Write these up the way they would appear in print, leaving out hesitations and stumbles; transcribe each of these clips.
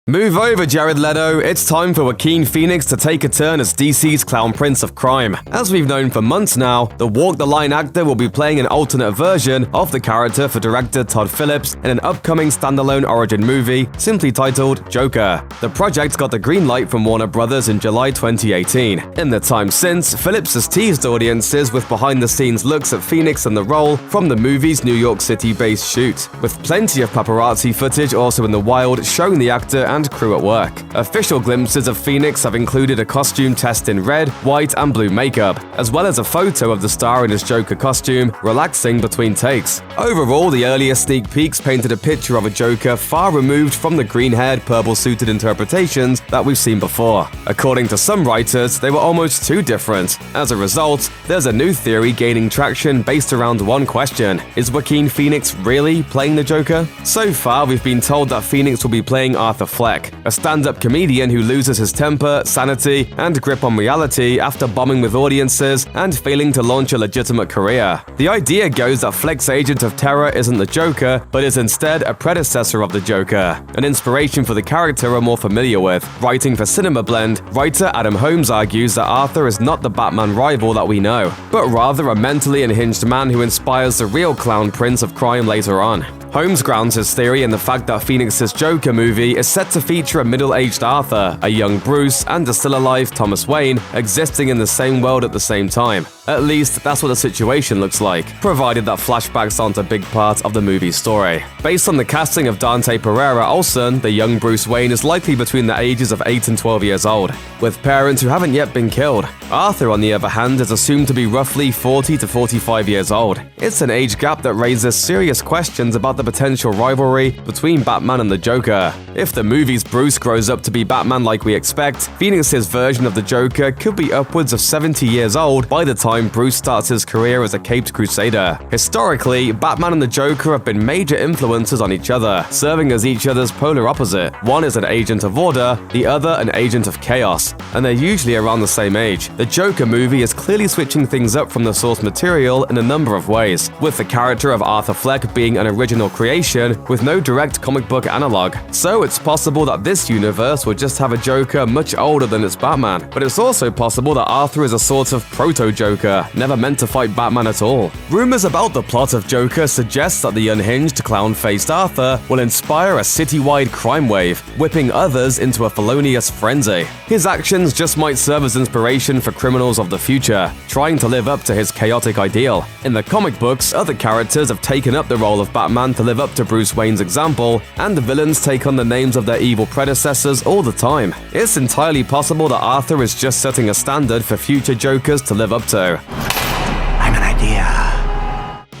Move over, Jared Leto. It's time for Joaquin Phoenix to take a turn as DC's clown prince of crime. As we've known for months now, the Walk the Line actor will be playing an alternate version of the character for director Todd Phillips in an upcoming standalone origin movie simply titled Joker. The project got the green light from Warner Brothers in July 2018. In the time since, Phillips has teased audiences with behind-the-scenes looks at Phoenix and the role from the movie's New York City-based shoot, with plenty of paparazzi footage also in the wild showing the actor and crew at work. Official glimpses of Phoenix have included a costume test in red, white, and blue makeup, as well as a photo of the star in his Joker costume, relaxing between takes. Overall, the earlier sneak peeks painted a picture of a Joker far removed from the green-haired, purple-suited interpretations that we've seen before. According to some writers, they were almost too different. As a result, there's a new theory gaining traction based around one question: is Joaquin Phoenix really playing the Joker? So far, we've been told that Phoenix will be playing Arthur Fleck, a stand-up comedian who loses his temper, sanity, and grip on reality after bombing with audiences and failing to launch a legitimate career. The idea goes that Fleck's agent of terror isn't the Joker, but is instead a predecessor of the Joker, an inspiration for the character we're more familiar with. Writing for Cinema Blend, writer Adam Holmes argues that Arthur is not the Batman rival that we know, but rather a mentally unhinged man who inspires the real clown prince of crime later on. Holmes grounds his theory in the fact that Phoenix's Joker movie is set to feature a middle-aged Arthur, a young Bruce, and a still-alive Thomas Wayne existing in the same world at the same time. At least, that's what the situation looks like, provided that flashbacks aren't a big part of the movie's story. Based on the casting of Dante Pereira Olsen, the young Bruce Wayne is likely between the ages of 8 and 12 years old, with parents who haven't yet been killed. Arthur, on the other hand, is assumed to be roughly 40 to 45 years old. It's an age gap that raises serious questions about the potential rivalry between Batman and the Joker. If the movie's Bruce grows up to be Batman like we expect, Phoenix's version of the Joker could be upwards of 70 years old by the time Bruce starts his career as a caped crusader. Historically, Batman and the Joker have been major influences on each other, serving as each other's polar opposite. One is an agent of order, the other an agent of chaos, and they're usually around the same age. The Joker movie is clearly switching things up from the source material in a number of ways, with the character of Arthur Fleck being an original creation with no direct comic book analog. So it's possible that this universe will just have a Joker much older than its Batman, but it's also possible that Arthur is a sort of proto-Joker, never meant to fight Batman at all. Rumors about the plot of Joker suggest that the unhinged, clown-faced Arthur will inspire a citywide crime wave, whipping others into a felonious frenzy. His actions just might serve as inspiration for criminals of the future, trying to live up to his chaotic ideal. In the comic books, other characters have taken up the role of Batman to live up to Bruce Wayne's example, and the villains take on the names of their evil predecessors all the time. It's entirely possible that Arthur is just setting a standard for future Jokers to live up to. I'm an idea.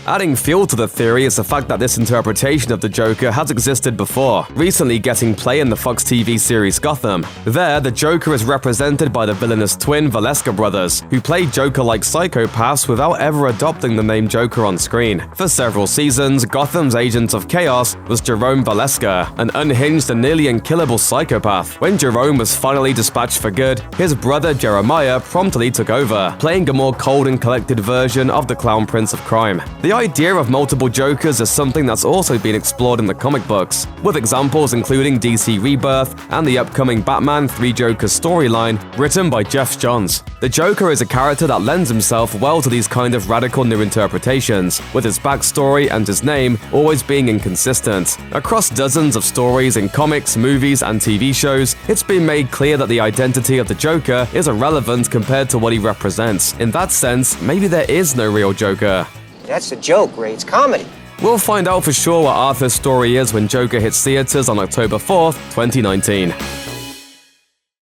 Adding fuel to the theory is the fact that this interpretation of the Joker has existed before, recently getting play in the Fox TV series Gotham. There, the Joker is represented by the villainous twin Valeska brothers, who play Joker-like psychopaths without ever adopting the name Joker on screen. For several seasons, Gotham's agent of chaos was Jerome Valeska, an unhinged and nearly unkillable psychopath. When Jerome was finally dispatched for good, his brother Jeremiah promptly took over, playing a more cold and collected version of the Clown Prince of Crime. The idea of multiple Jokers is something that's also been explored in the comic books, with examples including DC Rebirth and the upcoming Batman 3 Jokers storyline written by Jeff Johns. The Joker is a character that lends himself well to these kind of radical new interpretations, with his backstory and his name always being inconsistent. Across dozens of stories in comics, movies, and TV shows, it's been made clear that the identity of the Joker is irrelevant compared to what he represents. In that sense, maybe there is no real Joker. That's a joke, Ray. It's comedy. We'll find out for sure what Arthur's story is when Joker hits theaters on October 4th, 2019.